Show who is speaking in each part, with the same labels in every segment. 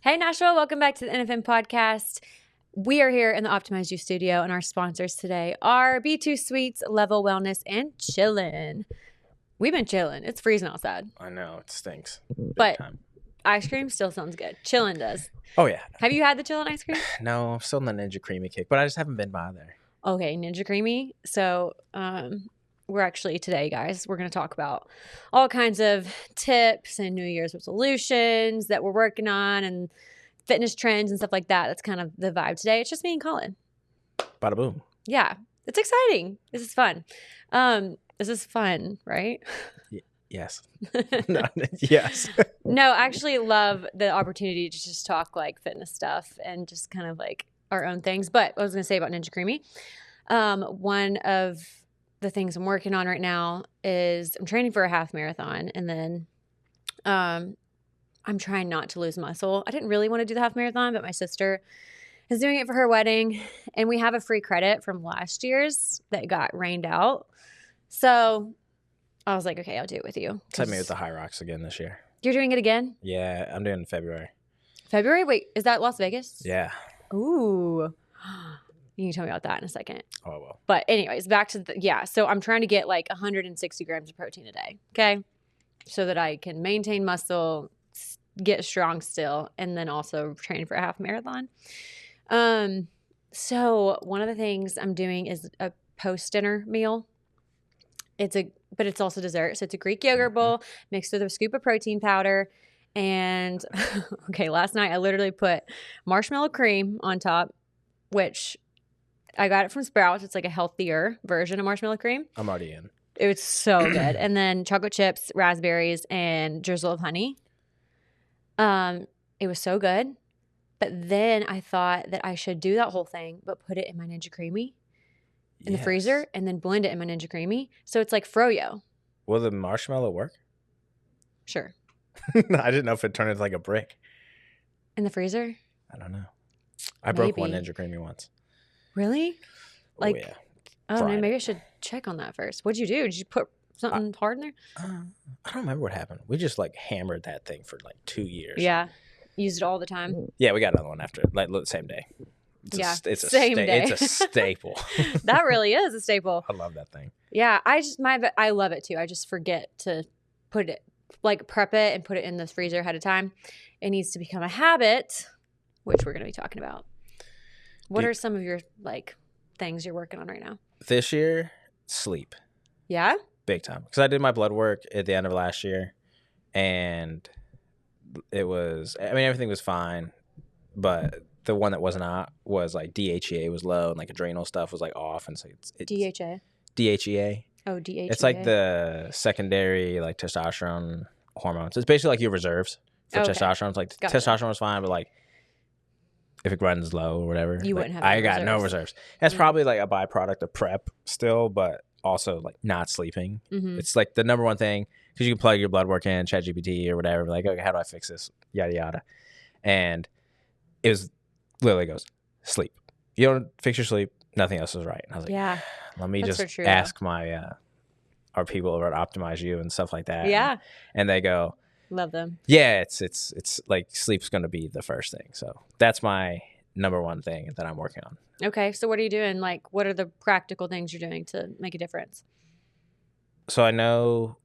Speaker 1: Hey, Nashville. Welcome back to the NFM Podcast. We are here in the Optimize You studio, and our sponsors today are B2 Sweets, Level Wellness, and ChillN. We've been chilling. It's freezing outside.
Speaker 2: I know. It stinks.
Speaker 1: But ice cream still sounds good. ChillN does.
Speaker 2: Oh, yeah.
Speaker 1: Have you had the ChillN ice cream?
Speaker 2: No, I'm still in the Ninja Creamy kick, but I just haven't been by there.
Speaker 1: Okay, Ninja Creamy. So, we're actually today, guys, we're going to talk about all kinds of tips and New Year's resolutions that we're working on and fitness trends and stuff like that. That's kind of the vibe today. It's just me and Collin.
Speaker 2: Bada boom.
Speaker 1: Yeah, it's exciting. This is fun. This is fun, right?
Speaker 2: Yes. No, yes.
Speaker 1: No, I actually love the opportunity to just talk like fitness stuff and just kind of like our own things. But I was going to say about Ninja Creamy. One of the things I'm working on right now is I'm training for a half marathon, and then I'm trying not to lose muscle. I didn't really want to do the half marathon, but my sister is doing it for her wedding, and we have a free credit from last year's that got rained out. So I was like, okay, I'll do it with you.
Speaker 2: Send me with the High Rocks again this year.
Speaker 1: You're doing it again?
Speaker 2: Yeah, I'm doing it in February.
Speaker 1: February? Wait, is that Las Vegas?
Speaker 2: Yeah.
Speaker 1: Ooh. You can tell me about that in a second.
Speaker 2: Oh, well.
Speaker 1: But anyways, back to so I'm trying to get like 160 grams of protein a day, okay? So that I can maintain muscle, get strong still, and then also train for a half marathon. So one of the things I'm doing is a post-dinner meal. But it's also dessert. So it's a Greek yogurt bowl mixed with a scoop of protein powder. And okay, last night I literally put marshmallow cream on top, which I got it from Sprouts. It's like a healthier version of marshmallow cream.
Speaker 2: I'm already in.
Speaker 1: It was so good. And then chocolate chips, raspberries, and drizzle of honey. It was so good. But then I thought that I should do that whole thing, but put it in my Ninja Creamy in the freezer and then blend it in my Ninja Creamy. So it's like froyo.
Speaker 2: Will the marshmallow work?
Speaker 1: Sure.
Speaker 2: I didn't know if it turned into like a brick.
Speaker 1: In the freezer?
Speaker 2: I don't know. I broke one Ninja Creamy once.
Speaker 1: Really? Like,
Speaker 2: yeah.
Speaker 1: Oh, man, maybe I should check on that first. What'd you do? Did you put something hard in there?
Speaker 2: I don't remember what happened. We just like hammered that thing for like 2 years.
Speaker 1: Yeah. Used it all the time.
Speaker 2: Yeah, we got another one after, like the same day. It's
Speaker 1: same day.
Speaker 2: It's a staple.
Speaker 1: That really is a staple.
Speaker 2: I love that thing.
Speaker 1: Yeah, I love it too. I just forget to put it, like prep it and put it in the freezer ahead of time. It needs to become a habit, which we're going to be talking about. What are some of your like things you're working on right now?
Speaker 2: This year, sleep.
Speaker 1: Yeah?
Speaker 2: Big time. Because I did my blood work at the end of last year, and it was, I mean, everything was fine, but the one that was not was like DHEA was low, and like adrenal stuff was like off, and so it's
Speaker 1: DHA?
Speaker 2: DHEA.
Speaker 1: Oh, DHEA.
Speaker 2: It's like the secondary like testosterone hormones. It's basically like your reserves for testosterone. It's like testosterone was fine, but like if it runs low or whatever,
Speaker 1: you wouldn't have.
Speaker 2: I got no reserves. That's probably like a byproduct of prep still, but also like not sleeping. Mm-hmm. It's like the number one thing, because you can plug your blood work in, ChatGPT or whatever. Like, okay, how do I fix this? Yada yada. And it was literally goes sleep. You don't fix your sleep, nothing else is right. And I was like,
Speaker 1: yeah,
Speaker 2: let me just ask my our people over at Optimize You and stuff like that.
Speaker 1: Yeah,
Speaker 2: and they go.
Speaker 1: Love them.
Speaker 2: Yeah, it's like sleep's going to be the first thing. So that's my number one thing that I'm working on.
Speaker 1: Okay, so what are you doing? Like, what are the practical things you're doing to make a difference?
Speaker 2: So I know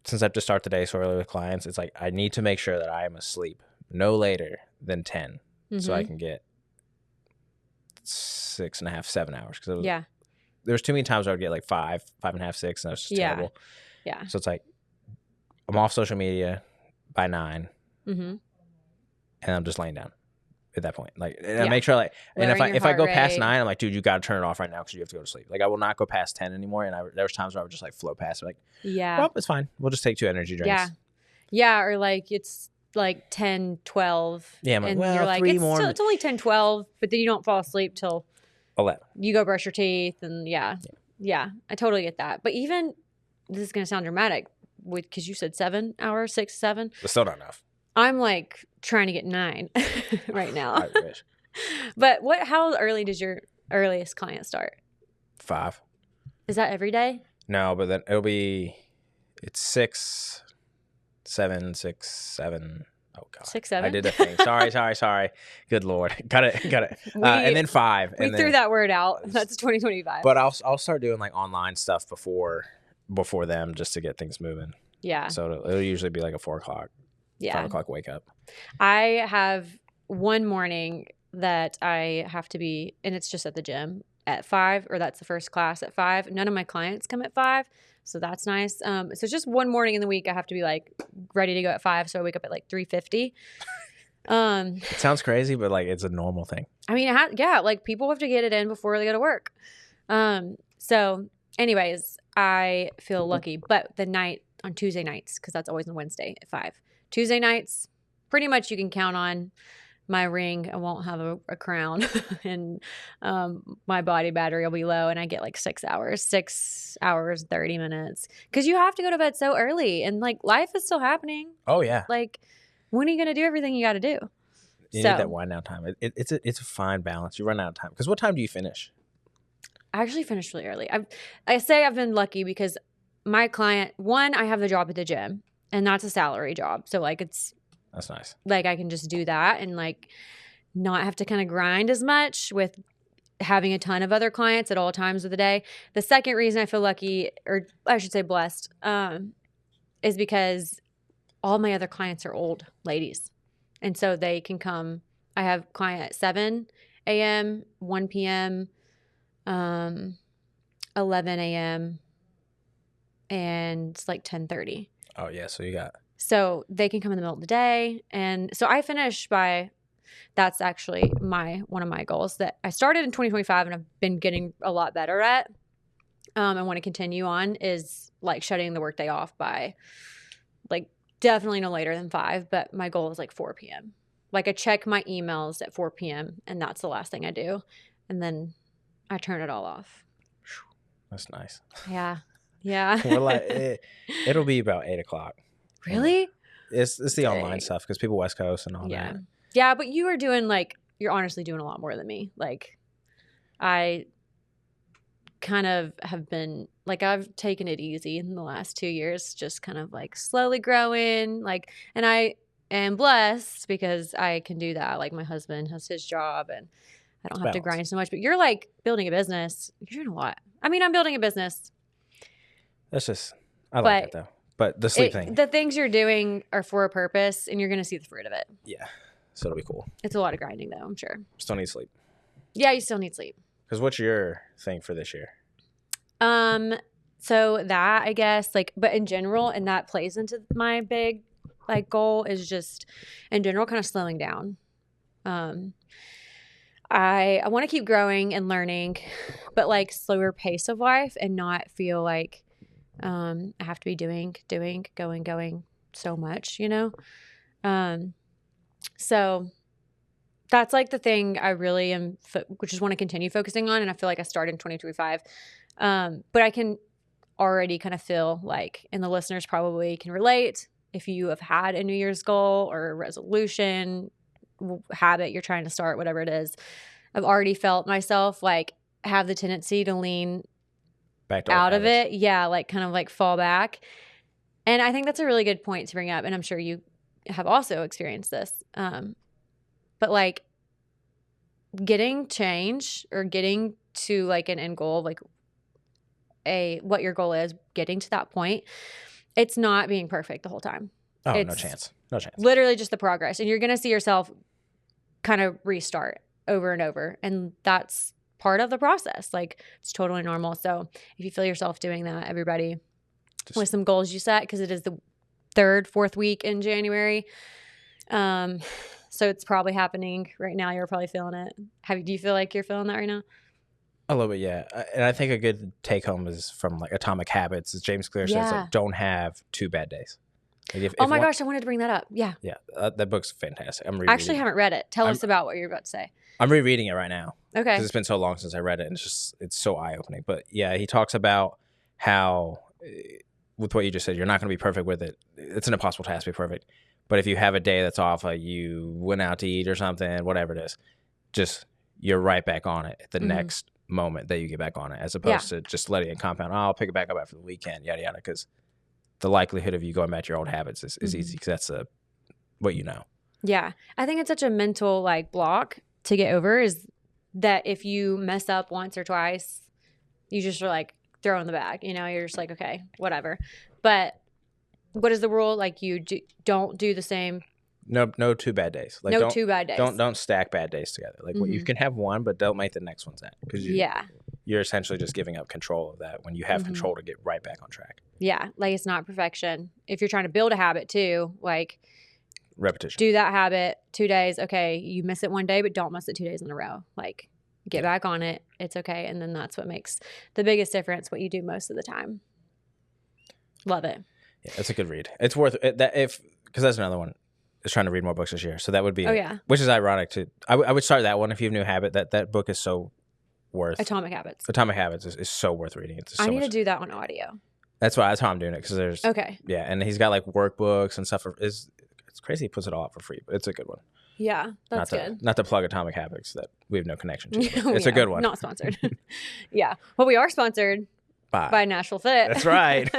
Speaker 2: since I have to start the day so early with clients, it's like I need to make sure that I am asleep no later than 10 so I can get 6.5, 7 hours. Because there was too many times where I would get like 5.5, 6, and that was just terrible.
Speaker 1: Yeah.
Speaker 2: So it's like I'm off social media by 9, and I'm just laying down at that point. Like, and I make sure, like, and if I go past 9, I'm like, dude, you got to turn it off right now because you have to go to sleep. Like, I will not go past 10 anymore. And there was times where I would just like float past it, like, well, it's fine. We'll just take 2 energy drinks.
Speaker 1: Yeah, or like it's like 10, 12.
Speaker 2: Yeah, I'm like,
Speaker 1: and
Speaker 2: well,
Speaker 1: you're like,
Speaker 2: 3 more.
Speaker 1: It's only 10, 12, but then you don't fall asleep till
Speaker 2: 11.
Speaker 1: You go brush your teeth, and yeah, I totally get that. But even this is going to sound dramatic, because you said 7 hours, 6, 7.
Speaker 2: But still not enough.
Speaker 1: I'm like trying to get 9 right now.
Speaker 2: I wish.
Speaker 1: But how early does your earliest client start?
Speaker 2: 5.
Speaker 1: Is that every day?
Speaker 2: No, but then it's 6, 7, 6, 7, Oh God,
Speaker 1: 6, 7.
Speaker 2: I did the thing. Sorry. Good Lord, got it. And then 5.
Speaker 1: We threw that word out. That's 2025.
Speaker 2: But I'll start doing like online stuff before them just to get things moving.
Speaker 1: Yeah.
Speaker 2: So it'll usually be like a 4 o'clock, 5 o'clock wake up.
Speaker 1: I have one morning that I have to be, and it's just at the gym at 5, or that's the first class at 5. None of my clients come at 5. So that's nice. So it's just one morning in the week I have to be like ready to go at 5. So I wake up at like 3:50.
Speaker 2: It sounds crazy, but like it's a normal thing.
Speaker 1: I mean, like people have to get it in before they go to work. So anyways, I feel lucky. But the night on Tuesday nights, because that's always on Wednesday at 5. Tuesday nights, pretty much you can count on my ring. I won't have a crown, and my body battery will be low, and I get like 6 hours, 30 minutes, because you have to go to bed so early, and like life is still happening.
Speaker 2: Oh yeah.
Speaker 1: Like, when are you gonna do everything you got to do?
Speaker 2: You need that wind down time. It's a fine balance. You run out of time, because what time do you finish?
Speaker 1: I actually finished really early. I say I've been lucky because my client, one, I have the job at the gym, and that's a salary job, so like
Speaker 2: that's nice.
Speaker 1: Like I can just do that and like not have to kind of grind as much with having a ton of other clients at all times of the day. The second reason I feel lucky, or I should say blessed, is because all my other clients are old ladies. And so they can come. I have client at 7 a.m., 1 p.m., 11 a.m., and it's like 10:30.
Speaker 2: Oh yeah, so you got.
Speaker 1: So they can come in the middle of the day. And so I finish by, that's actually one of my goals that I started in 2025 and I've been getting a lot better at. I want to continue on, is like shutting the workday off by like definitely no later than 5, but my goal is like 4 p.m. Like I check my emails at 4 p.m. and that's the last thing I do. And then I turn it all off.
Speaker 2: That's nice.
Speaker 1: Yeah. Yeah.
Speaker 2: We're like, it'll be about 8 o'clock.
Speaker 1: Really?
Speaker 2: It's the online stuff, because people West Coast and all that.
Speaker 1: Yeah, but you are doing like, you're honestly doing a lot more than me. Like I kind of have been like, I've taken it easy in the last 2 years, just kind of like slowly growing, like, and I am blessed because I can do that. Like my husband has his job and I don't have to grind so much, but you're like building a business. You're doing a lot. I mean, I'm building a business.
Speaker 2: That's just, I like it though. But the sleep thing.
Speaker 1: The things you're doing are for a purpose, and you're going to see the fruit of it.
Speaker 2: Yeah. So it'll be cool.
Speaker 1: It's a lot of grinding, though, I'm sure.
Speaker 2: Still need sleep.
Speaker 1: Yeah, you still need sleep.
Speaker 2: Because what's your thing for this year?
Speaker 1: So that, I guess, like, but in general, and that plays into my big, like, goal is just, in general, kind of slowing down. I want to keep growing and learning, but, like, slower pace of life and not feel like I have to be doing, going so much, you know? So that's like the thing I really am, just want to continue focusing on. And I feel like I started in 2025. But I can already kind of feel like, and the listeners probably can relate, if you have had a New Year's goal or a resolution, habit you're trying to start, whatever it is, I've already felt myself like have the tendency to lean back out of it. Yeah, like kind of like fall back. And I think that's a really good point to bring up. And I'm sure you have also experienced this. But like getting change or getting to like an end goal, like what your goal is, getting to that point, it's not being perfect the whole time.
Speaker 2: Oh,
Speaker 1: it's
Speaker 2: no chance. No chance.
Speaker 1: Literally just the progress. And you're going to see yourself kind of restart over and over. And that's part of the process. Like it's totally normal. So if you feel yourself doing that, everybody, with some goals you set, because it is the 3rd, 4th week in January. So it's probably happening right now. You're probably feeling it. Do you feel like you're feeling that right now?
Speaker 2: A little bit, yeah. And I think a good take home is from like Atomic Habits, as James Clear says, like, don't have 2 bad days. Like
Speaker 1: oh my gosh, I wanted to bring that up. Yeah.
Speaker 2: Yeah, that book's fantastic. I'm rereading.
Speaker 1: I actually haven't read it. Tell us about what you're about to say.
Speaker 2: I'm rereading it right now.
Speaker 1: Okay.
Speaker 2: Because it's been so long since I read it, and it's so eye-opening. But yeah, he talks about how, with what you just said, you're not going to be perfect with it. It's an impossible task to be perfect. But if you have a day that's off, like you went out to eat or something, whatever it is, just you're right back on it at the next moment that you get back on it, as opposed to just letting it compound. Oh, I'll pick it back up after the weekend, yada, yada. Because the likelihood of you going back to your old habits is easy, because that's a what you know.
Speaker 1: Yeah. I think it's such a mental like block to get over is that if you mess up once or twice, you just are like throw in the bag, you know, you're just like, okay, whatever. But what is the rule? Like you don't do the same.
Speaker 2: No 2 bad days. Like
Speaker 1: no 2 bad days.
Speaker 2: Don't stack bad days together. Like you can have one, but don't make the next one that because you're essentially just giving up control of that when you have control to get right back on track.
Speaker 1: Yeah, like it's not perfection. If you're trying to build a habit too, like
Speaker 2: repetition.
Speaker 1: Do that habit 2 days. Okay, you miss it one day, but don't miss it 2 days in a row. Like get back on it. It's okay, and then that's what makes the biggest difference. What you do most of the time. Love it.
Speaker 2: Yeah, it's a good read. It's worth it. Because that's another one. Is trying to read more books this year, so that would be. Which is ironic too. I would start that one if you have a new habit. That book is so worth.
Speaker 1: Atomic Habits.
Speaker 2: Atomic Habits is so worth reading.
Speaker 1: I need to do that on audio.
Speaker 2: That's how I'm doing it because there's.
Speaker 1: Okay.
Speaker 2: Yeah, and he's got like workbooks and stuff. It's crazy. He puts it all out for free, but it's a good one.
Speaker 1: Yeah, that's good.
Speaker 2: Not to plug Atomic Habits that we have no connection to. It's a good one.
Speaker 1: Not sponsored. Yeah, well, we are sponsored by Nashville Fit.
Speaker 2: That's right.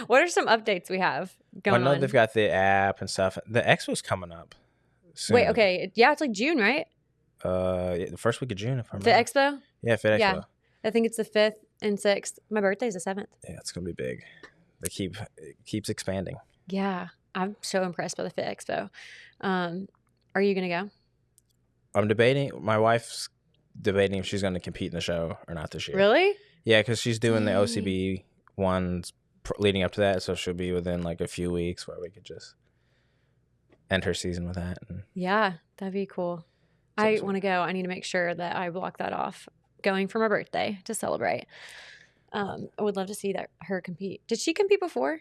Speaker 1: What are some updates we have going on?
Speaker 2: I know they've got the app and stuff. The expo's coming up soon.
Speaker 1: Wait, okay. Yeah, it's like June, right?
Speaker 2: The first week of June, if I'm
Speaker 1: Fit Expo?
Speaker 2: Yeah, Fit Expo. Yeah.
Speaker 1: I think it's the 5th and 6th. My birthday's the 7th.
Speaker 2: Yeah, it's going to be big. It keeps expanding.
Speaker 1: Yeah, I'm so impressed by the Fit Expo. Are you going to go?
Speaker 2: I'm debating. My wife's debating if she's going to compete in the show or not this year.
Speaker 1: Really?
Speaker 2: Yeah, because she's doing the OCB ones leading up to that, so she'll be within like a few weeks where we could just end her season with that.
Speaker 1: Yeah, that'd be cool. I want to go. I need to make sure that I block that off going for my birthday to celebrate. I would love to see her compete. Did she compete before?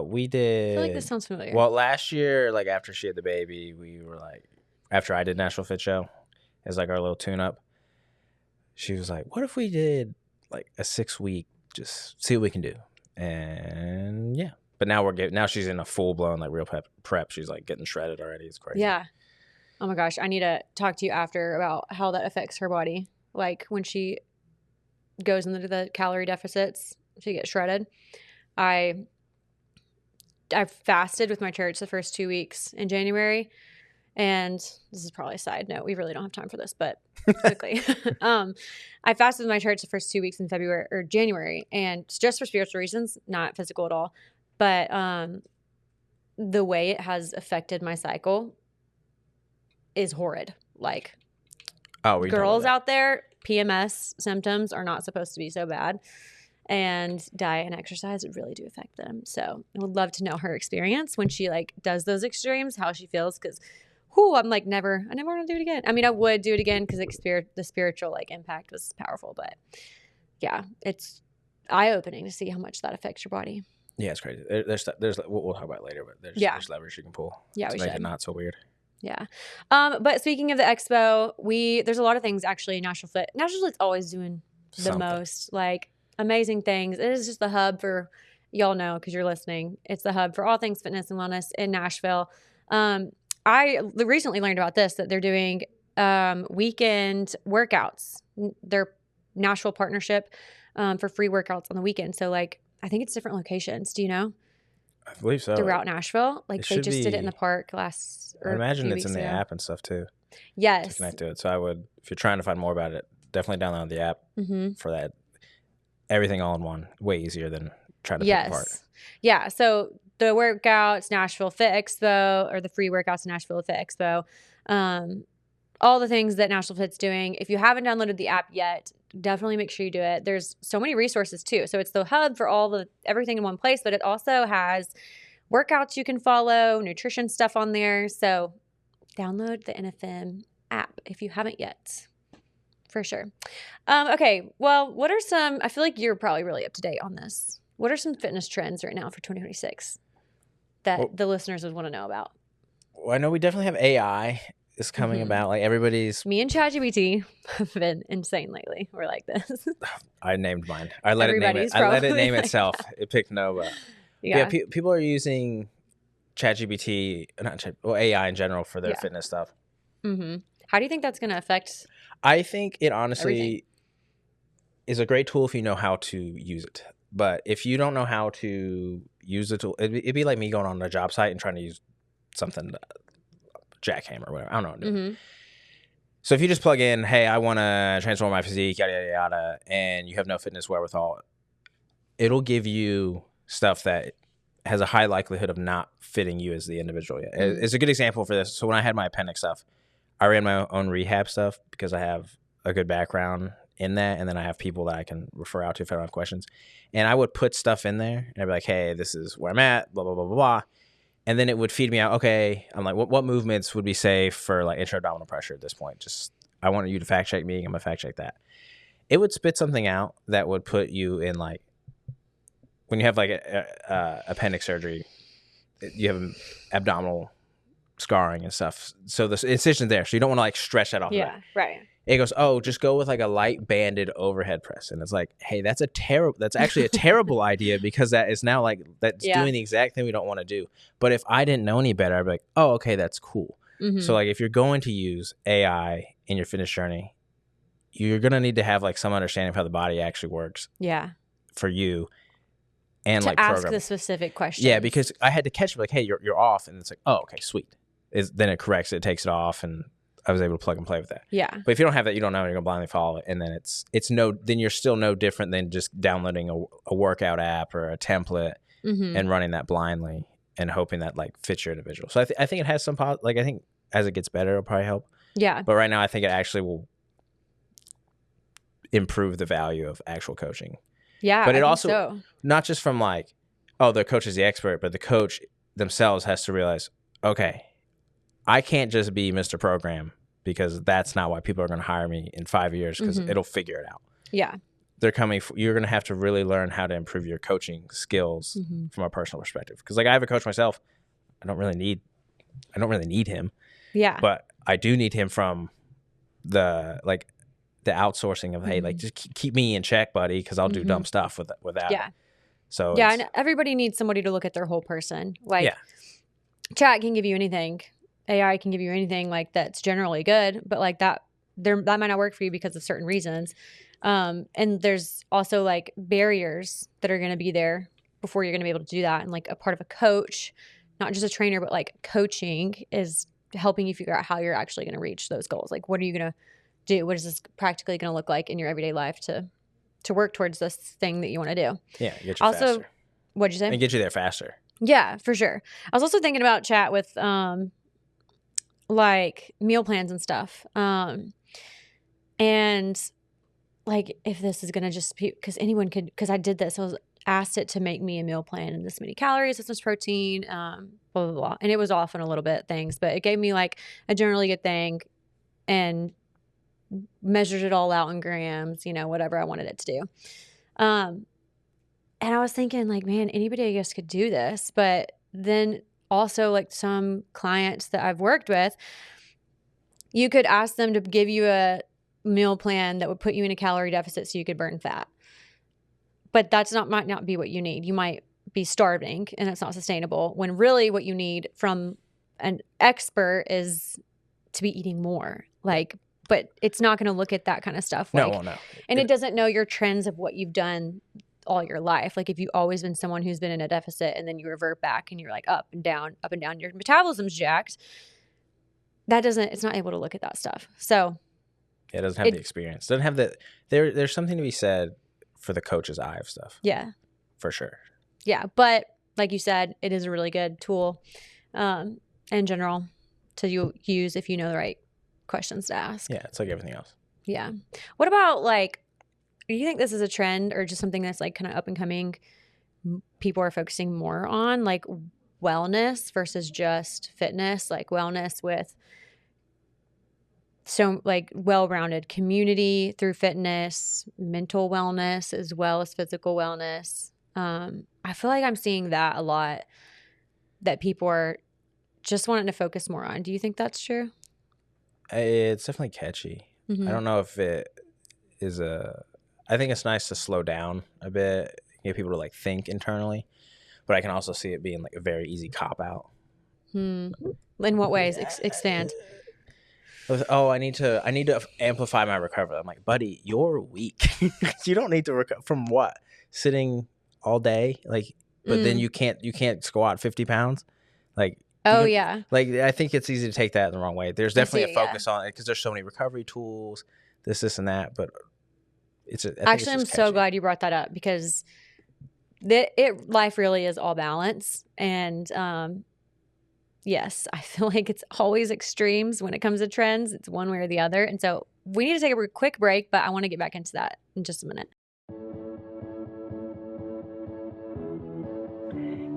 Speaker 2: We did.
Speaker 1: I feel like this sounds familiar.
Speaker 2: Well, last year, like after she had the baby, we were like, after I did Nashville Fit Show, as like our little tune-up, she was like, what if we did like a 6-week, just see what we can do? And yeah. But now she's in a full-blown like real prep. She's like getting shredded already. It's crazy.
Speaker 1: Yeah. Oh my gosh. I need to talk to you after about how that affects her body. Like when she goes into the calorie deficits, she gets shredded. I fasted with my church the first 2 weeks in January. And this is probably a side note. We really don't have time for this, but quickly. I fasted with my church the first 2 weeks in February or January, and it's just for spiritual reasons, not physical at all. But the way it has affected my cycle is horrid. Like, girls out there, PMS symptoms are not supposed to be so bad. And diet and exercise really do affect them. So I would love to know her experience when she like does those extremes, how she feels. Because, I'm like I never want to do it again. I mean, I would do it again because the spiritual like impact was powerful. But yeah, it's eye-opening to see how much that affects your body. Yeah,
Speaker 2: it's crazy. There's we'll talk about it later, but there's leverage you can pull.
Speaker 1: Yeah,
Speaker 2: to make it not so weird.
Speaker 1: Yeah. But speaking of the expo, there's a lot of things actually in Nashville Fit. Nashville Fit's always doing the most like amazing things. It is just the hub for, y'all know because you're listening, it's the hub for all things fitness and wellness in Nashville. I recently learned about this, that they're doing weekend workouts. Their Nashville partnership for free workouts on the weekend. So like, I think it's different locations. Do you know?
Speaker 2: I believe so.
Speaker 1: Throughout Nashville. Like they just did it in the park I
Speaker 2: imagine it's in the app and stuff too.
Speaker 1: Yes.
Speaker 2: To connect to it. So I would, if you're trying to find more about it, definitely download the app for that. Everything all in one. Way easier than trying to pick apart.
Speaker 1: Yeah. So the workouts, Nashville Fit Expo, or the free workouts, Nashville Fit Expo, all the things that Nashville Fit's doing. If you haven't downloaded the app yet, definitely make sure you do it. There's so many resources too. So it's the hub for everything in one place, but it also has workouts you can follow, nutrition stuff on there. So download the NFM app if you haven't yet. For sure. Okay. Well, I feel like you're probably really up to date on this. What are some fitness trends right now for 2026 that the listeners would want to know about?
Speaker 2: Well, I know we definitely have AI is coming about. Like everybody's.
Speaker 1: Me and ChatGPT have been insane lately. We're like this.
Speaker 2: I named mine. I let it name it. I let it name itself. It picked Nova. Yeah. People are using ChatGPT, AI in general for their fitness stuff.
Speaker 1: Mm-hmm. How do you think that's going to affect?
Speaker 2: I think it honestly is a great tool if you know how to use it. But if you don't know how to use the tool, it'd be like me going on a job site and trying to use something, jackhammer or whatever. I don't know. Mm-hmm. So if you just plug in, hey, I want to transform my physique, yada, yada, yada, and you have no fitness wherewithal, it'll give you stuff that has a high likelihood of not fitting you as the individual. Mm-hmm. It's a good example for this. So when I had my appendix stuff, I ran my own rehab stuff because I have a good background in that, and then I have people that I can refer out to if I don't have questions. And I would put stuff in there, and I'd be like, hey, this is where I'm at, blah, blah, blah, blah, blah. And then it would feed me out, okay, I'm like, what movements would be safe for like intra-abdominal pressure at this point? Just, I want you to fact check me, I'm going to fact check that. It would spit something out that would put you in like, when you have like a appendix surgery, you have abdominal scarring and stuff. So the incision's there, so you don't want to like stretch that off.
Speaker 1: Yeah, right.
Speaker 2: It goes, oh, just go with like a light banded overhead press. And it's like, hey, that's actually a terrible idea, because that is now like, that's doing the exact thing we don't want to do. But if I didn't know any better, I'd be like, oh, okay, that's cool. Mm-hmm. So like if you're going to use AI in your fitness journey, you're going to need to have like some understanding of how the body actually works.
Speaker 1: Yeah.
Speaker 2: For you. And
Speaker 1: to
Speaker 2: like
Speaker 1: ask
Speaker 2: programming.
Speaker 1: The specific questions.
Speaker 2: Yeah, because I had to catch it like, hey, you're off. And it's like, oh, okay, sweet. Then it corrects it, takes it off, and I was able to plug and play with that.
Speaker 1: Yeah.
Speaker 2: But if you don't have that, you don't know, you're gonna blindly follow it, and then then you're still no different than just downloading a workout app or a template and running that blindly and hoping that like fits your individual. So I think it has some I think as it gets better, it'll probably help.
Speaker 1: Yeah.
Speaker 2: But right now, I think it actually will improve the value of actual coaching.
Speaker 1: Yeah.
Speaker 2: But it also not just from like, oh, the coach is the expert, but the coach themselves has to realize, okay, I can't just be Mr. Program, because that's not why people are going to hire me in 5 years, because it'll figure it out.
Speaker 1: Yeah.
Speaker 2: You're going to have to really learn how to improve your coaching skills from a personal perspective. Because like I have a coach myself. I don't really need him. Yeah. But I do need him from the outsourcing of, hey, like just keep me in check, buddy, because I'll do dumb stuff without.
Speaker 1: Yeah.
Speaker 2: So
Speaker 1: yeah, and everybody needs somebody to look at their whole person. Like chat can give you anything. AI can give you anything like that's generally good, but like that might not work for you because of certain reasons. And there's also like barriers that are going to be there before you're going to be able to do that. And like a part of a coach, not just a trainer, but like coaching is helping you figure out how you're actually going to reach those goals. Like, what are you going to do? What is this practically going to look like in your everyday life to work towards this thing that you want to do?
Speaker 2: Yeah. Get you also faster.
Speaker 1: What'd you say?
Speaker 2: And get you there faster.
Speaker 1: Yeah, for sure. I was also thinking about chat with, like meal plans and stuff. And like, if this is going to just be, because anyone could, because I did this, I was asked it to make me a meal plan and this many calories, this much protein, blah, blah, blah. And it was off in a little bit things, but it gave me like a generally good thing and measured it all out in grams, whatever I wanted it to do. And I was thinking like, man, anybody I guess could do this. But then also like some clients that I've worked with, you could ask them to give you a meal plan that would put you in a calorie deficit so you could burn fat. But might not be what you need. You might be starving and it's not sustainable, when really what you need from an expert is to be eating more. Like, but it's not going to look at that kind of stuff. Like, no. And it doesn't know your trends of what you've done all your life. Like if you've always been someone who's been in a deficit and then you revert back and you're like up and down, your metabolism's jacked. It's not able to look at that stuff. So
Speaker 2: it doesn't have the experience. Doesn't have the, there's something to be said for the coach's eye of stuff.
Speaker 1: Yeah.
Speaker 2: For sure.
Speaker 1: Yeah. But like you said, it is a really good tool in general to use if you know the right questions to ask.
Speaker 2: Yeah. It's like everything else.
Speaker 1: Yeah. What about like, do you think this is a trend or just something that's like kind of up and coming? People are focusing more on like wellness versus just fitness, like wellness with so like well-rounded community through fitness, mental wellness as well as physical wellness. I feel like I'm seeing that a lot, that people are just wanting to focus more on. Do you think that's true?
Speaker 2: It's definitely catchy. I don't know if it is I think it's nice to slow down a bit, get people to like think internally, but I can also see it being like a very easy cop out.
Speaker 1: In what ways? Expand.
Speaker 2: Oh, I need to amplify my recovery. I'm like, buddy, you're weak. You don't need to recover from what? Sitting all day, like, but then you can't squat 50 pounds. Like,
Speaker 1: Oh, yeah.
Speaker 2: Like, I think it's easy to take that in the wrong way. There's definitely a focus
Speaker 1: yeah.
Speaker 2: on it because there's so many recovery tools, this, and that. But
Speaker 1: actually, I'm so glad you brought that up because life really is all balance. And yes, I feel like it's always extremes when it comes to trends. It's one way or the other. And so we need to take a quick break, but I want to get back into that in just a minute.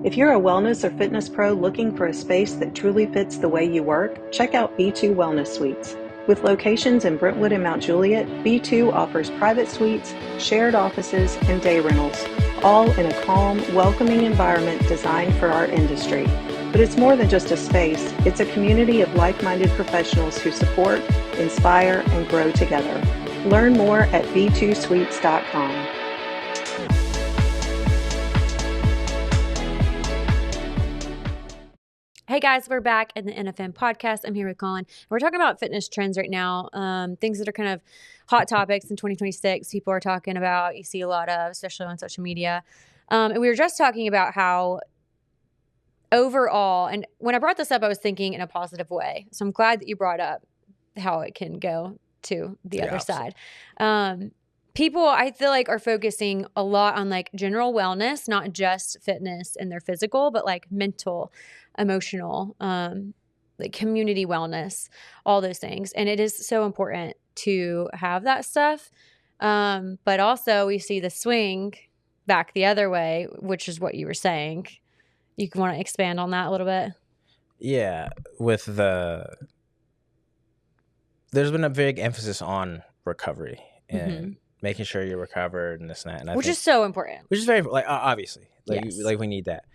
Speaker 3: If you're a wellness or fitness pro looking for a space that truly fits the way you work, check out B2 Wellness Suites. With locations in Brentwood and Mount Juliet, B2 offers private suites, shared offices, and day rentals, all in a calm, welcoming environment designed for our industry. But it's more than just a space, it's a community of like-minded professionals who support, inspire, and grow together. Learn more at b2suites.com.
Speaker 1: Hey guys, we're back in the NFM Podcast. I'm here with Collin. We're talking about fitness trends right now, things that are kind of hot topics in 2026. People are talking about, you see a lot of, especially on social media. And we were just talking about how overall, and when I brought this up, I was thinking in a positive way. So I'm glad that you brought up how it can go to the other side. People, I feel like, are focusing a lot on like general wellness, not just fitness and their physical, but like mental, emotional, like community wellness, all those things. And it is so important to have that stuff. But also we see the swing back the other way, which is what you were saying. You want to expand on that a little bit?
Speaker 2: Yeah. There's been a big emphasis on recovery and making sure you're recovered and this and that. And
Speaker 1: which is so important.
Speaker 2: Which is very, like, obviously. Like,
Speaker 1: yes.
Speaker 2: Like, we need that.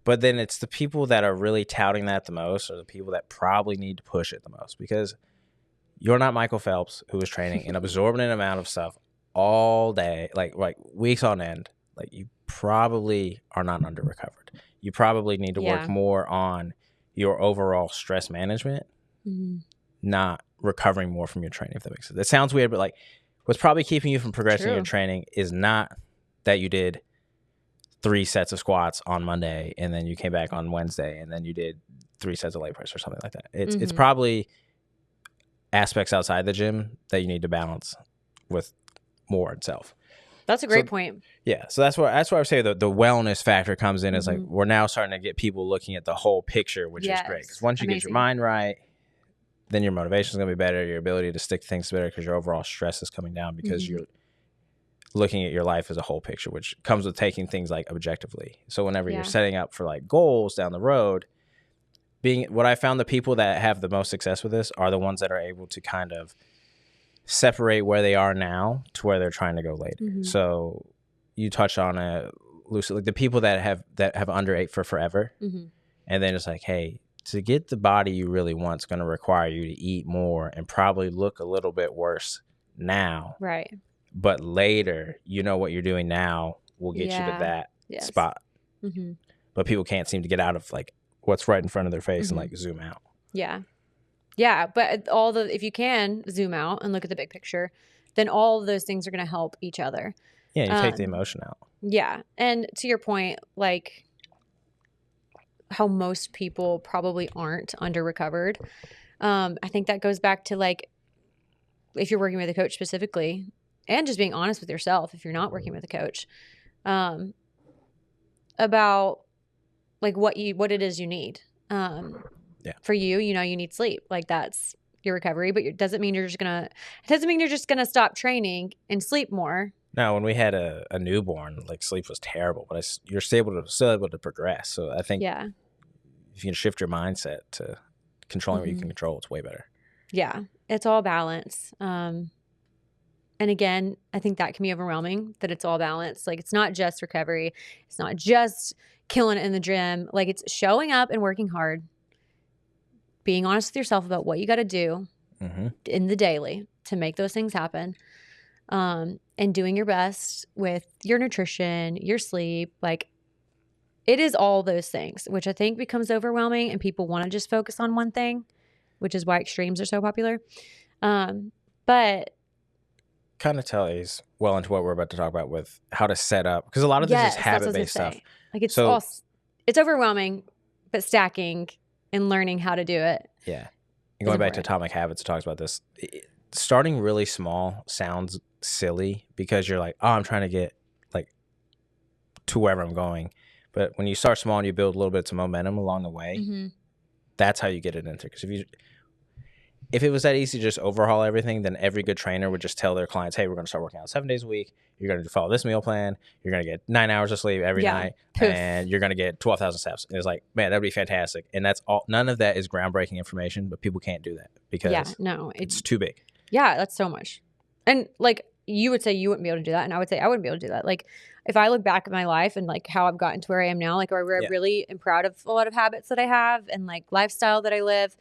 Speaker 2: But then it's the people that are really touting that the most are the people that probably need to push it the most, because you're not Michael Phelps, who is training an absorbent amount of stuff all day, like weeks on end. Like, you probably are not under recovered. You probably need to work more on your overall stress management, not recovering more from your training, if that makes sense. That sounds weird, but like, what's probably keeping you from progressing in your training is not that you did 3 sets of squats on Monday and then you came back on Wednesday and then you did 3 sets of leg press or something like that. It's probably aspects outside the gym that you need to balance with more itself.
Speaker 1: That's a great point.
Speaker 2: Yeah, so that's where I would say the wellness factor comes in. Is like, we're now starting to get people looking at the whole picture, which is great. Because once you get your mind right, then your motivation is going to be better. Your ability to stick to things better because your overall stress is coming down because you're looking at your life as a whole picture, which comes with taking things like objectively. So whenever you're setting up for like goals down the road, what I found, the people that have the most success with this are the ones that are able to kind of separate where they are now to where they're trying to go later. So you touched on it loosely, like the people that have underate for forever, and then it's like, hey, to get the body you really want is going to require you to eat more and probably look a little bit worse now,
Speaker 1: right?
Speaker 2: But later, you know, what you're doing now will get you to that spot. But people can't seem to get out of like what's right in front of their face and like zoom out.
Speaker 1: Yeah, but if you can zoom out and look at the big picture, then all of those things are going to help each other.
Speaker 2: Yeah, you take the emotion out.
Speaker 1: Yeah, and to your point, like how most people probably aren't under recovered. I think that goes back to like, if you're working with a coach specifically, and just being honest with yourself if you're not working with a coach, about like what it is you need. For you, you know, you need sleep. Like, that's your recovery, but it doesn't mean you're just gonna stop training and sleep more.
Speaker 2: No, when we had a newborn, like, sleep was terrible, but you're still able to progress. So I think if you can shift your mindset to controlling what you can control, it's way better.
Speaker 1: Yeah, it's all balance. And again, I think that can be overwhelming, that it's all balance. Like, it's not just recovery. It's not just killing it in the gym. Like, it's showing up and working hard, being honest with yourself about what you got to do in the daily to make those things happen, and doing your best with your nutrition, your sleep. Like, it is all those things, which I think becomes overwhelming, and people want to just focus on one thing, which is why extremes are so popular. But
Speaker 2: kind of ties well into what we're about to talk about with how to set up, because a lot of this is habit-based stuff.
Speaker 1: Like, it's overwhelming, but stacking and learning how to do it.
Speaker 2: Yeah. And going back to Atomic Habits, it talks about this. Starting really small sounds silly because you're like, oh, I'm trying to get like to wherever I'm going. But when you start small and you build a little bit of momentum along the way, that's how you get it into. Because if it was that easy to just overhaul everything, then every good trainer would just tell their clients, hey, we're going to start working out 7 days a week. You're going to follow this meal plan. You're going to get 9 hours of sleep every night.
Speaker 1: Poof.
Speaker 2: And you're going to get 12,000 steps. And it's like, man, that would be fantastic. And that's all. None of that is groundbreaking information, but people can't do that because it's too big.
Speaker 1: Yeah, that's so much. And like you would say you wouldn't be able to do that. And I would say I wouldn't be able to do that. Like if I look back at my life and like how I've gotten to where I am now, like I really am proud of a lot of habits that I have and like lifestyle that I live.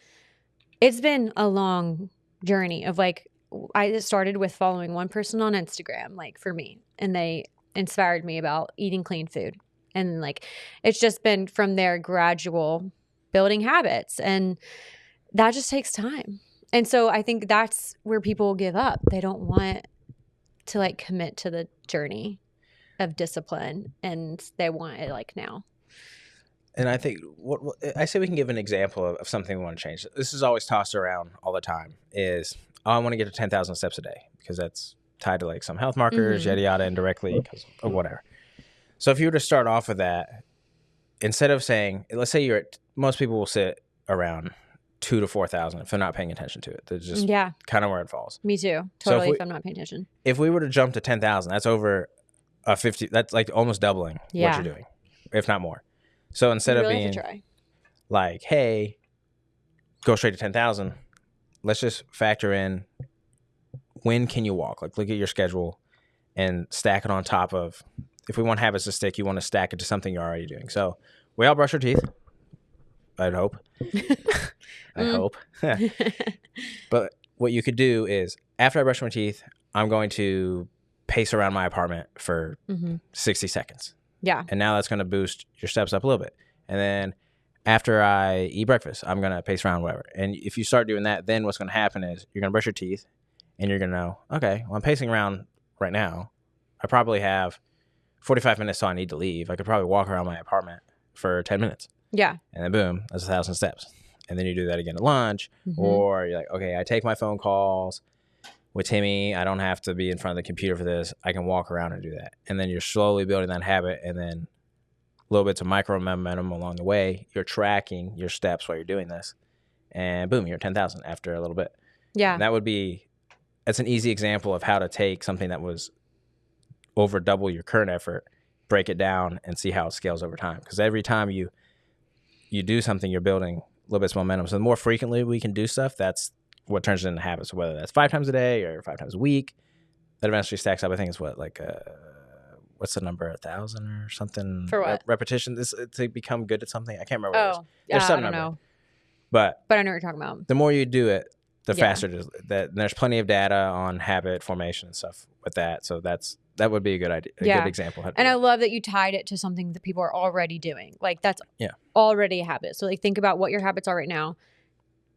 Speaker 1: It's been a long journey of like, I started with following one person on Instagram, like for me, and they inspired me about eating clean food. And like, it's just been from there gradual building habits, and that just takes time. And so I think that's where people give up. They don't want to like commit to the journey of discipline, and they want it like now.
Speaker 2: And I think what I say we can give an example of something we want to change. This is always tossed around all the time is, oh, I want to get to 10,000 steps a day because that's tied to like some health markers, yada, yada, indirectly because of whatever. So if you were to start off with that, instead of saying, let's say most people will sit around 2,000 to 4,000 if they're not paying attention to it. That's just kind of where it falls.
Speaker 1: Me too. Totally. So if I'm not paying attention.
Speaker 2: If we were to jump to 10,000, that's over a 50, that's like almost doubling what you're doing, if not more. So instead of being like, hey, go straight to 10,000, let's just factor in when can you walk? Like look at your schedule and stack it on top of, if we want habits to stick, you want to stack it to something you're already doing. So we all brush our teeth. I'd hope. I hope. But what you could do is after I brush my teeth, I'm going to pace around my apartment for 60 seconds.
Speaker 1: Yeah.
Speaker 2: And now that's going to boost your steps up a little bit. And then after I eat breakfast, I'm going to pace around whatever. And if you start doing that, then what's going to happen is you're going to brush your teeth and you're going to know, okay, well, I'm pacing around right now. I probably have 45 minutes till I need to leave. I could probably walk around my apartment for 10 minutes.
Speaker 1: Yeah.
Speaker 2: And then boom, that's 1,000 steps. And then you do that again at lunch. Or you're like, okay, I take my phone calls with Timmy. I don't have to be in front of the computer for this. I can walk around and do that. And then you're slowly building that habit. And then little bits of micro momentum along the way. You're tracking your steps while you're doing this. And boom, you're at 10,000 after a little bit. Yeah. And that's an easy example of how to take something that was over double your current effort, break it down, and see how it scales over time. Because every time you do something, you're building a little bit of momentum. So the more frequently we can do stuff, that's what turns it into habits. Whether that's 5 times a day or 5 times a week, that eventually stacks up. I think it's what's the number, 1,000 or something?
Speaker 1: For what?
Speaker 2: Repetition to become good at something. I can't remember what it is. There's some number.
Speaker 1: Know.
Speaker 2: But
Speaker 1: I know what you're talking about.
Speaker 2: The more you do it, the faster it is. There's plenty of data on habit formation and stuff with that. So that would be a good idea, good example.
Speaker 1: And I love that you tied it to something that people are already doing. Like that's already a habit. So like think about what your habits are right now.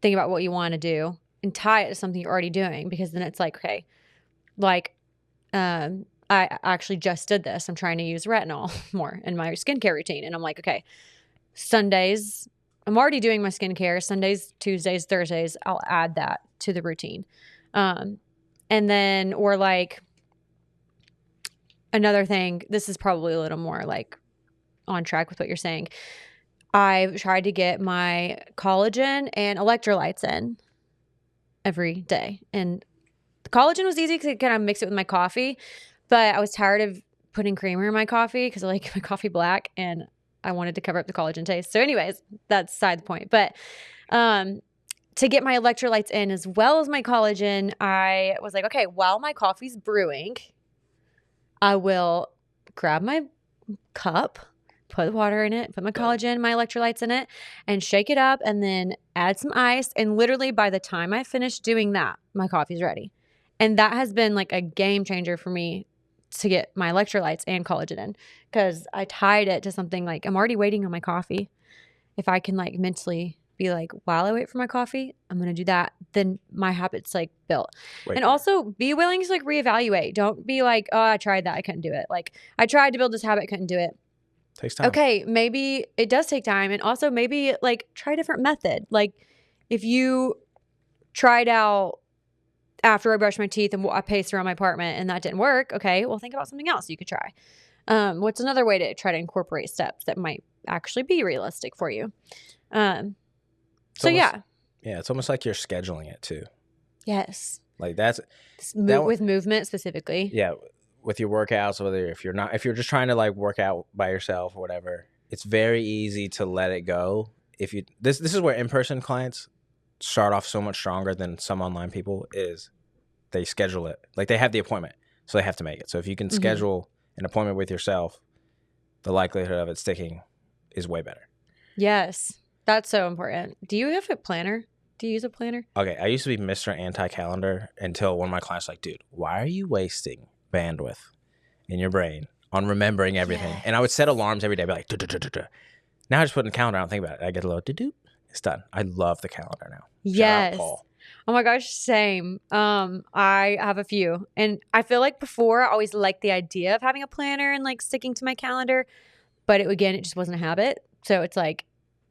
Speaker 1: Think about what you want to do and tie it to something you're already doing, because then it's like, okay, like I actually just did this. I'm trying to use retinol more in my skincare routine. And I'm like, okay, Sundays, I'm already doing my skincare. Sundays, Tuesdays, Thursdays, I'll add that to the routine. And then, or like another thing, this is probably a little more like on track with what you're saying. I've tried to get my collagen and electrolytes in every day. And the collagen was easy because I kind of mix it with my coffee, but I was tired of putting creamer in my coffee because I like my coffee black and I wanted to cover up the collagen taste. So anyways, that's beside the point. But to get my electrolytes in as well as my collagen, I was like, okay, while my coffee's brewing, I will grab my cup, put water in it, put my collagen, my electrolytes in it, and shake it up, and then add some ice. And literally by the time I finish doing that, my coffee's ready. And that has been like a game changer for me to get my electrolytes and collagen in, because I tied it to something like I'm already waiting on my coffee. If I can like mentally be like, while I wait for my coffee, I'm going to do that, then my habit's like built. And also be willing to like reevaluate. Don't be like, oh, I tried that, I couldn't do it. Like I tried to build this habit, couldn't do it.
Speaker 2: Takes time.
Speaker 1: Okay, maybe it does take time. And also maybe like try a different method. Like if you tried out after I brushed my teeth and I paced around my apartment and that didn't work, okay, well, think about something else you could try. What's another way to try to incorporate steps that might actually be realistic for you? Yeah,
Speaker 2: it's almost like you're scheduling it too.
Speaker 1: Yes.
Speaker 2: Like that's
Speaker 1: with movement specifically.
Speaker 2: Yeah, with your workouts, whether if you're just trying to like work out by yourself or whatever, it's very easy to let it go. This is where in-person clients start off so much stronger than some online people is they schedule it. Like they have the appointment, so they have to make it. So if you can schedule an appointment with yourself, the likelihood of it sticking is way better.
Speaker 1: Yes, that's so important. Do you have a planner? Do you use a planner?
Speaker 2: Okay, I used to be Mr. Anti-Calendar until one of my clients was like, dude, why are you wasting bandwidth in your brain on remembering everything? Yes. And I would set alarms every day, be like, duh. Now I just put in the calendar, I don't think about it. I get a little do. It's done. I love the calendar now.
Speaker 1: Yes.
Speaker 2: Shout out, Paul.
Speaker 1: Oh my gosh, same. I have a few. And I feel like before I always liked the idea of having a planner and like sticking to my calendar. But it just wasn't a habit. So it's like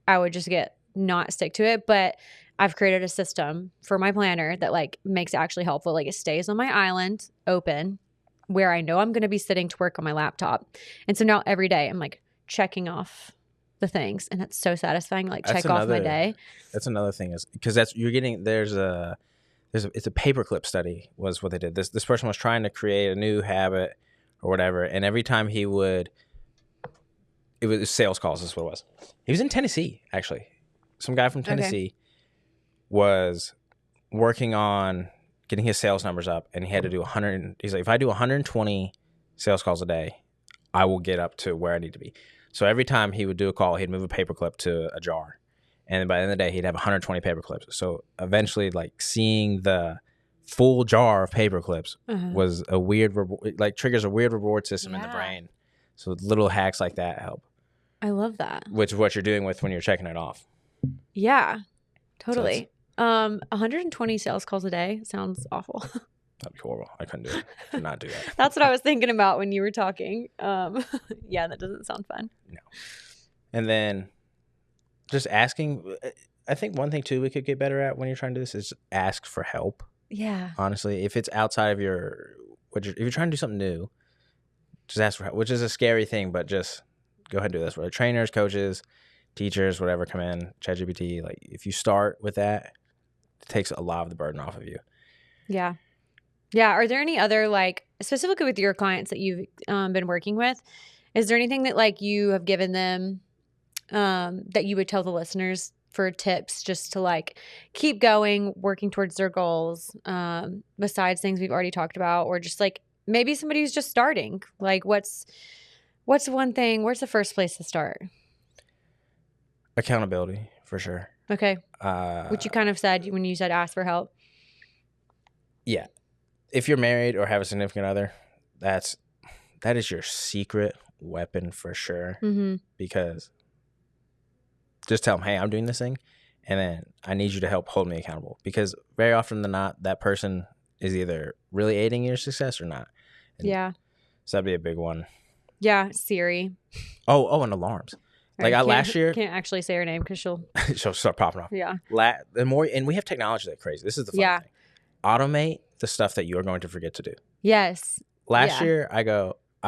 Speaker 1: I would just not stick to it. But I've created a system for my planner that like makes it actually helpful. Like it stays on my island open where I know I'm going to be sitting to work on my laptop. And so now every day I'm like checking off the things, and that's so satisfying. Like check off my day.
Speaker 2: That's another thing is because it's a paperclip study was what they did. This person was trying to create a new habit or whatever, and every time it was sales calls. Is what it was. He was in Tennessee actually. Some guy from Tennessee was working on getting his sales numbers up, and he had to do 100. He's like, if I do 120 sales calls a day, I will get up to where I need to be. So every time he would do a call, he'd move a paperclip to a jar. And by the end of the day, he'd have 120 paperclips. So eventually, like seeing the full jar of paperclips was a weird, triggers a weird reward system in the brain. So little hacks like that help.
Speaker 1: I love that.
Speaker 2: Which is what you're doing when you're checking it off.
Speaker 1: Yeah, totally. 120 sales calls a day sounds awful.
Speaker 2: That'd be horrible. I couldn't do it. Could not do that.
Speaker 1: That's what I was thinking about when you were talking. Yeah, that doesn't sound fun.
Speaker 2: No. And then just asking. I think one thing too we could get better at when you're trying to do this is ask for help.
Speaker 1: Yeah.
Speaker 2: Honestly, if it's outside of if you're trying to do something new, just ask for help, which is a scary thing, but just go ahead and do this. Whether trainers, coaches, teachers, whatever come in, ChatGPT, like if you start with that, it takes a lot of the burden off of you.
Speaker 1: Yeah. Yeah. Are there any other, like, specifically with your clients that you've been working with, is there anything that like you have given them that you would tell the listeners for tips just to like keep going, working towards their goals, besides things we've already talked about, or just like maybe somebody who's just starting? Like what's one thing, where's the first place to start?
Speaker 2: Accountability, for sure.
Speaker 1: Okay. Which you kind of said when you said ask for help.
Speaker 2: Yeah. If you're married or have a significant other, that is your secret weapon for sure. Mm-hmm. Because just tell them, hey, I'm doing this thing, and then I need you to help hold me accountable. Because very often than not, that person is either really aiding your success or not. And
Speaker 1: yeah.
Speaker 2: So that'd be a big one.
Speaker 1: Yeah, Siri.
Speaker 2: Oh, and alarms. Like last year,
Speaker 1: can't actually say her name because she'll
Speaker 2: start popping off.
Speaker 1: Yeah.
Speaker 2: And we have technology that's crazy. This is the fun thing. Automate the stuff that you are going to forget to do.
Speaker 1: Yes.
Speaker 2: Last year, I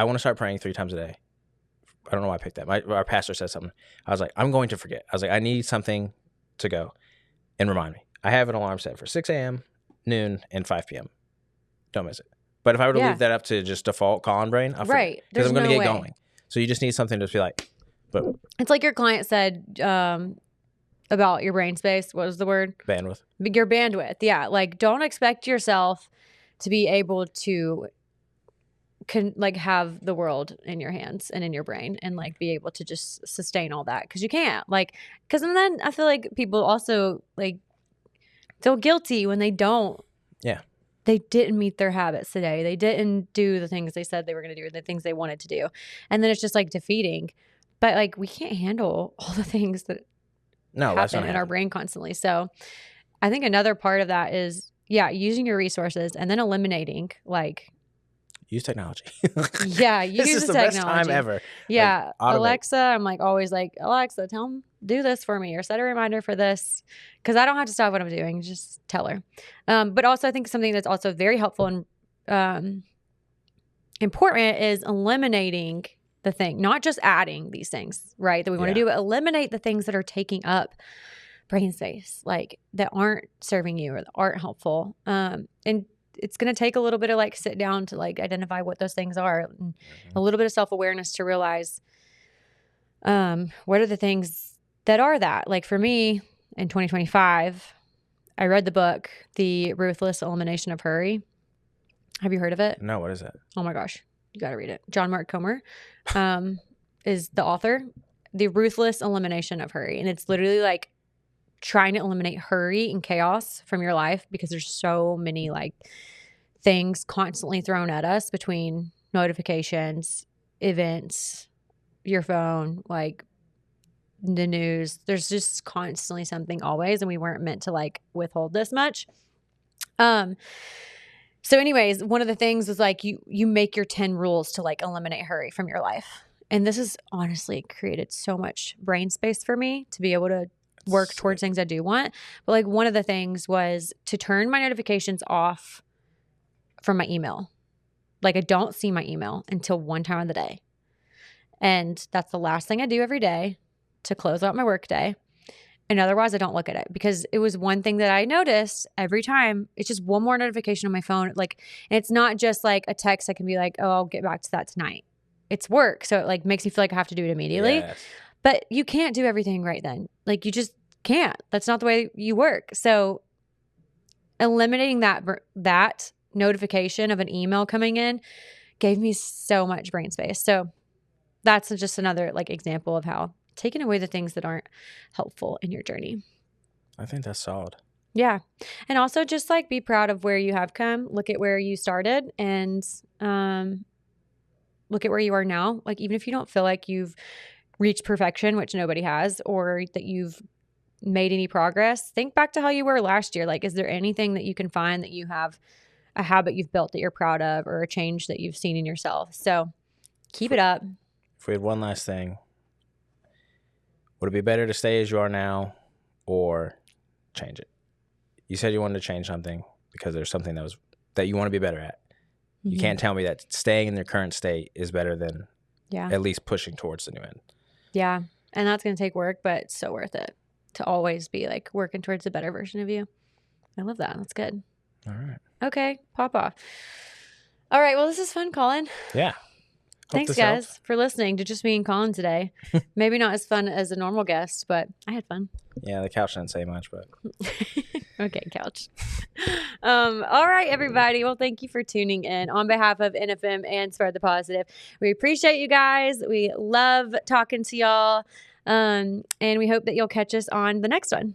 Speaker 2: want to start praying 3 times a day. I don't know why I picked that. Our pastor said something. I was like, I'm going to forget. I was like, I need something to go and remind me. I have an alarm set for 6 a.m., noon, and 5 p.m. Don't miss it. But if I were to leave that up to just default Collin brain, I'll forget. Because I'm going to get going. So you just need something to be like, but
Speaker 1: it's like your client said about your brain space. What was the word?
Speaker 2: Bandwidth.
Speaker 1: Your bandwidth. Yeah. Like, don't expect yourself to be able to have the world in your hands and in your brain and like be able to just sustain all that, because you can't. Like, because then I feel like people also like feel guilty when they don't.
Speaker 2: Yeah.
Speaker 1: They didn't meet their habits today. They didn't do the things they said they were going to do, or the things they wanted to do. And then it's just like defeating. But like we can't handle all the things that happen in our brain constantly. So I think another part of that is, using your resources and then eliminating like
Speaker 2: use technology.
Speaker 1: Yeah,
Speaker 2: This
Speaker 1: use
Speaker 2: is
Speaker 1: the
Speaker 2: the best
Speaker 1: technology.
Speaker 2: time ever.
Speaker 1: Yeah,
Speaker 2: Like, automate.
Speaker 1: Alexa, I'm like always like, Alexa, tell him do this for me or set a reminder for this because I don't have to stop what I'm doing. Just tell her. But also I think something that's also very helpful and important is eliminating the thing, not just adding these things, right, that we want to do, but eliminate the things that are taking up brain space, like that aren't serving you or that aren't helpful. And it's going to take a little bit of like sit down to like identify what those things are and a little bit of self-awareness to realize what are the things that are that. Like for me in 2025, I read the book, The Ruthless Elimination of Hurry. Have you heard of it?
Speaker 2: No, what is that?
Speaker 1: Oh my gosh. You got to read it. John Mark Comer is the author. The Ruthless Elimination of Hurry. And it's literally like trying to eliminate hurry and chaos from your life because there's so many like things constantly thrown at us between notifications, events, your phone, like the news. There's just constantly something always, and we weren't meant to like withhold this much. So anyways, one of the things was like you make your 10 rules to like eliminate hurry from your life. And this has honestly created so much brain space for me to be able to work towards things I do want. But like one of the things was to turn my notifications off from my email. Like I don't see my email until one time of the day. And that's the last thing I do every day to close out my work day. And otherwise I don't look at it because it was one thing that I noticed every time. It's just one more notification on my phone. Like, and it's not just like a text. I can be like, oh, I'll get back to that tonight. It's work. So it like makes me feel like I have to do it immediately.
Speaker 2: Yes.
Speaker 1: But you can't do everything right then. Like you just can't. That's not the way you work. So eliminating that notification of an email coming in gave me so much brain space. So that's just another like example of how taking away the things that aren't helpful in your journey.
Speaker 2: I think that's solid.
Speaker 1: Yeah. And also just like be proud of where you have come. Look at where you started and look at where you are now. Like even if you don't feel like you've reached perfection, which nobody has, or that you've made any progress, think back to how you were last year. Like, is there anything that you can find that you have a habit you've built that you're proud of or a change that you've seen in yourself? So keep it up.
Speaker 2: If we had one last thing, would it be better to stay as you are now or change it? You said you wanted to change something because there's something that you want to be better at. Mm-hmm. You can't tell me that staying in your current state is better than at least pushing towards the new end.
Speaker 1: Yeah. And that's going to take work, but it's so worth it to always be like working towards a better version of you. I love that. That's good.
Speaker 2: All right.
Speaker 1: Okay. Pop off. All right. Well, this is fun, Collin.
Speaker 2: Yeah.
Speaker 1: Thanks, guys, for listening to just me and Collin today. Maybe not as fun as a normal guest, but I had fun.
Speaker 2: Yeah, the couch didn't say much, but.
Speaker 1: Okay, couch. All right, everybody. Well, thank you for tuning in on behalf of NFM and Spread the Positive. We appreciate you guys. We love talking to y'all. And we hope that you'll catch us on the next one.